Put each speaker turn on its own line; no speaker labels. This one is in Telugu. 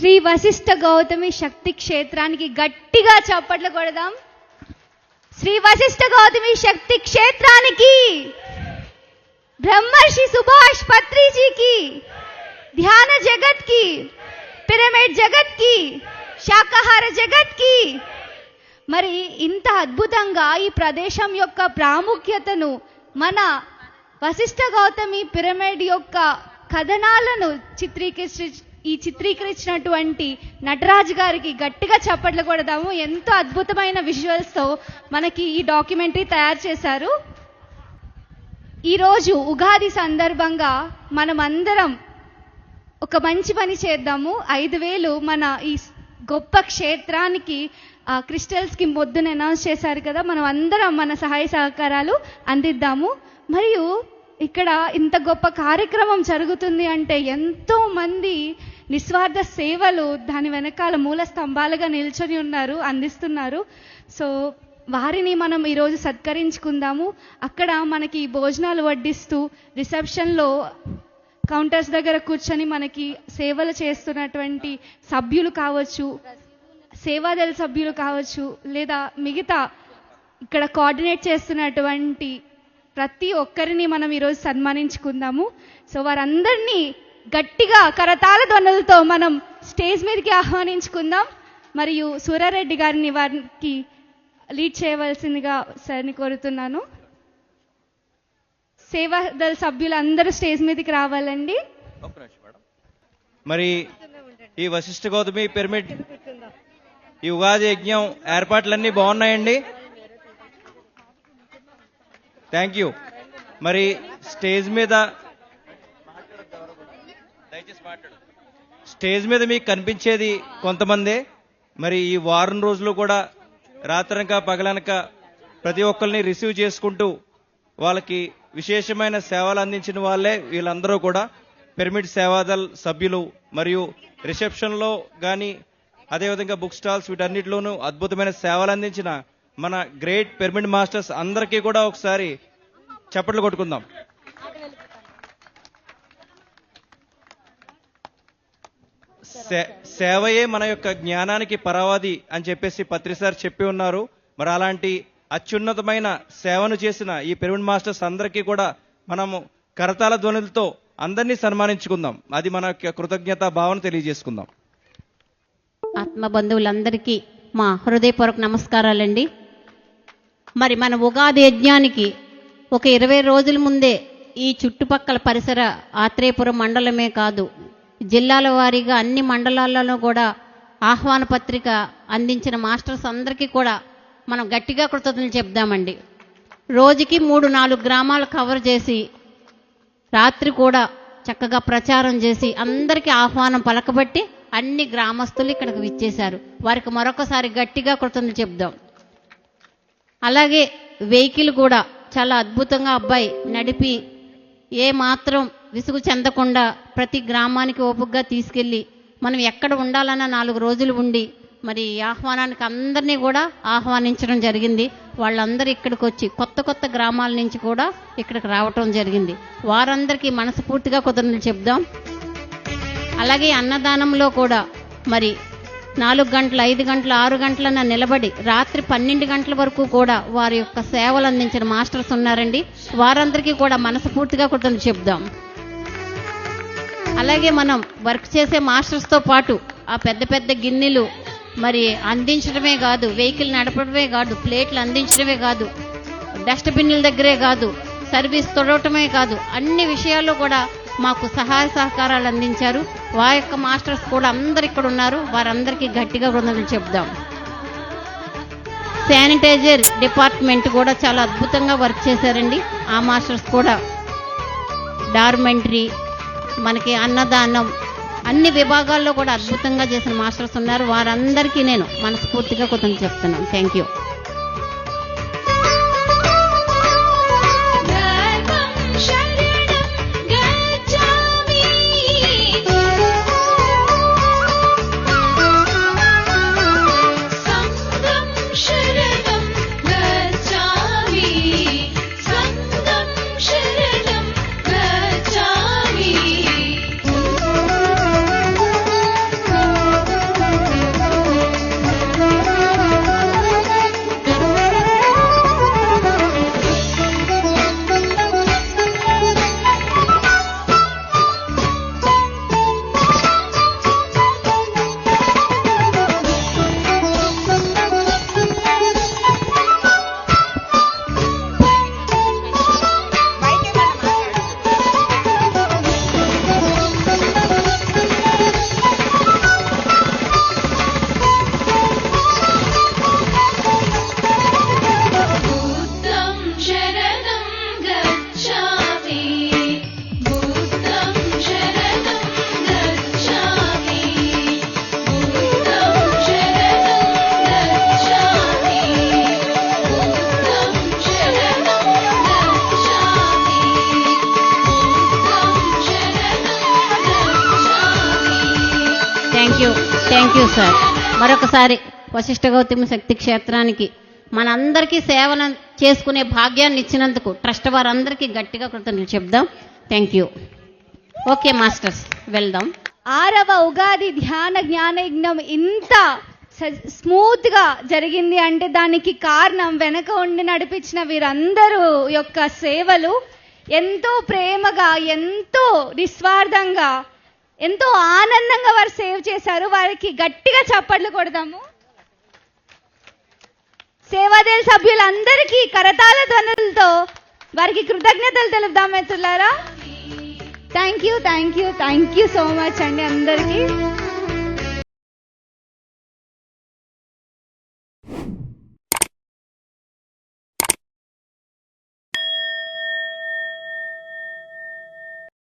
శ్రీ వశిష్ఠ గౌతమి శక్తి క్షేత్రానికి గట్టిగా చప్పట్లు కొడదాం. శ్రీ వశిష్ఠ గౌతమి శక్తి క్షేత్రానికి, బ్రహ్మర్షి సుభాష్ పత్రిజీకి, ధ్యాన జగత్ కి, పిరమిడ్ జగత్ కి, శాకాహార జగత్ కి. మరి ఇంత అద్భుతంగా ఈ ప్రదేశం యొక్క ప్రాముఖ్యతను మన వశిష్ఠ గౌతమి పిరమిడ్ యొక్క కథనాలను చిత్రీకరించినటువంటి నటరాజ్ గారికి గట్టిగా చప్పట్లు కొడదాము. ఎంతో అద్భుతమైన విజువల్స్తో మనకి ఈ డాక్యుమెంటరీ తయారు చేశారు. ఈరోజు ఉగాది సందర్భంగా మనమందరం ఒక మంచి పని చేద్దాము. 5,000 మన ఈ గొప్ప క్షేత్రానికి క్రిస్టల్స్కి మొద్దున అనౌన్స్ చేశారు కదా, మనం అందరం మన సహాయ సహకారాలు అందిద్దాము. మరియు ఇక్కడ ఇంత గొప్ప కార్యక్రమం జరుగుతుంది అంటే ఎంతో మంది నిస్వార్థ సేవలు దాని వెనకాల మూల స్తంభాలుగా నిల్చొని ఉన్నారు, అందిస్తున్నారు. సో వారిని మనం ఈరోజు సత్కరించుకుందాము. అక్కడ మనకి భోజనాలు వడ్డిస్తూ రిసెప్షన్లో కౌంటర్స్ దగ్గర కూర్చొని మనకి సేవలు చేస్తున్నటువంటి సభ్యులు కావచ్చు, సేవాదళ సభ్యులు కావచ్చు, లేదా మిగతా ఇక్కడ కోఆర్డినేట్ చేస్తున్నటువంటి ప్రతి ఒక్కరిని మనం ఈరోజు సన్మానించుకుందాము. సో వారందరినీ గట్టిగా కరతాళ ధ్వనులతో మనం స్టేజ్ మీదకి ఆహ్వానించుకుందాం. మరియు సూరారెడ్డి గారిని వారికి లీడ్ చేయవలసిందిగా సార్ని కోరుతున్నాను. సేవాదళ సభ్యులందరూ స్టేజ్ మీదకి రావాలండి.
మరి ఈ వశిష్ఠ గౌతమి పిరమిడ్ ఈ ఉగాది యజ్ఞం ఏర్పాట్లన్నీ బాగున్నాయండి. Thank you. మరి స్టేజ్ మీద మీకు కనిపించేది కొంతమందే. మరి ఈ వారం రోజులు కూడా రాత్రనక పగలనక ప్రతి ఒక్కరిని రిసీవ్ చేసుకుంటూ వాళ్ళకి విశేషమైన సేవలు అందించిన వాళ్ళే వీళ్ళందరూ కూడా పిరమిడ్ సేవాదళ్ సభ్యులు. మరియు రిసెప్షన్లో కానీ అదేవిధంగా బుక్ స్టాల్స్ వీటన్నిటిలోనూ అద్భుతమైన సేవలు అందించిన మన గ్రేట్ పిరమిడ్ మాస్టర్స్ అందరికీ కూడా ఒకసారి చప్పట్లు కొట్టుకుందాం. సేవయే మన యొక్క జ్ఞానానికి పరవాది అని చెప్పేసి పత్రి సార్ చెప్పి ఉన్నారు. మరి అలాంటి అత్యున్నతమైన సేవను చేసిన ఈ పిరమిడ్ మాస్టర్స్ అందరికీ కూడా మనము కరతాళ ధ్వనులతో అందరినీ సన్మానించుకుందాం. అది మన యొక్క కృతజ్ఞతా భావన తెలియజేసుకుందాం.
ఆత్మ బంధువులందరికీ మా హృదయపూర్వక నమస్కారాలండి. మరి మన ఉగాది యజ్ఞానికి ఒక 20 రోజుల ముందే ఈ చుట్టుపక్కల పరిసర ఆత్రేయపురం మండలమే కాదు, జిల్లాల వారీగా అన్ని మండలాలలో కూడా ఆహ్వాన పత్రిక అందించిన మాస్టర్స్ అందరికీ కూడా మనం గట్టిగా కృతజ్ఞతలు చెప్దామండి. రోజుకి 3-4 గ్రామాలు కవర్ చేసి రాత్రి కూడా చక్కగా ప్రచారం చేసి అందరికీ ఆహ్వానం పలకబట్టి అన్ని గ్రామస్తులు ఇక్కడికి విచ్చేశారు. వారికి మరొకసారి గట్టిగా కృతజ్ఞతలు చెప్దాం. అలాగే వెహికల్ కూడా చాలా అద్భుతంగా అబ్బాయి నడిపి ఏ మాత్రం విసుగు చెందకుండా ప్రతి గ్రామానికి ఓపికగా తీసుకెళ్ళి మనం ఎక్కడ ఉండాలన్న 4 రోజులు ఉండి మరి ఆహ్వానానికి అందరినీ కూడా ఆహ్వానించడం జరిగింది. వాళ్ళందరూ ఇక్కడికి వచ్చి కొత్త గ్రామాల నుంచి కూడా ఇక్కడికి రావటం జరిగింది. వారందరికీ మనస్ఫూర్తిగా కృతజ్ఞతలు చెప్దాం. అలాగే అన్నదానంలో కూడా మరి 4 గంటలు, 5 గంటలు, 6 గంటలన్న నిలబడి రాత్రి 12 గంటల వరకు కూడా వారి యొక్క సేవలు అందించిన మాస్టర్స్ ఉన్నారండి. వారందరికీ కూడా మనస్ఫూర్తిగా కృతజ్ఞతలు చెప్దాం. అలాగే మనం వర్క్ చేసే మాస్టర్స్తో పాటు ఆ పెద్ద గిన్నెలు మరి అందించడమే కాదు, వెహికల్ నడపడమే కాదు, ప్లేట్లు అందించడమే కాదు, డస్ట్బిన్ల దగ్గరే కాదు, సర్వీస్ తొడవటమే కాదు, అన్ని విషయాల్లో కూడా మాకు సహాయ సహకారాలు అందించారు. వారి యొక్క మాస్టర్స్ కూడా అందరు ఇక్కడ ఉన్నారు. వారందరికీ గట్టిగా కృతజ్ఞతలు చెప్దాం. శానిటైజర్ డిపార్ట్మెంట్ కూడా చాలా అద్భుతంగా వర్క్ చేశారండి. ఆ మాస్టర్స్ కూడా డార్మెంటరీ, మనకి అన్నదానం, అన్ని విభాగాల్లో కూడా అద్భుతంగా చేసిన మాస్టర్స్ ఉన్నారు. వారందరికీ నేను మనస్ఫూర్తిగా కృతజ్ఞతలు చెప్తున్నాను. Thank you. Thank you sir. మరొకసారి వశిష్ఠ గౌతమి శక్తి క్షేత్రానికి మనందరికీ సేవన చేసుకునే భాగ్యాన్ని ఇచ్చినందుకు ట్రస్ట్ వారందరికీ గట్టిగా కృతజ్ఞతలు చెప్దాం. Thank you. ఓకే మాస్టర్స్, వెళ్దాం.
6వ ఉగాది ధ్యాన జ్ఞానయజ్ఞం ఇంత స్మూత్ గా జరిగింది అంటే దానికి కారణం వెనక ఉండి నడిపించిన వీరందరూ యొక్క సేవలు. ఎంతో ప్రేమగా, ఎంతో నిస్వార్థంగా, ఎంతో ఆనందంగా వారు సేవ్ చేశారు. వారికి గట్టిగా చప్పట్లు కొడదాము. సేవాదళ సభ్యులందరికీ కరతాళ ధ్వనులతో వారికి కృతజ్ఞతలు తెలుపుదాం మిత్రులారా. థ్యాంక్ యూ సో మచ్ అండి అందరికీ.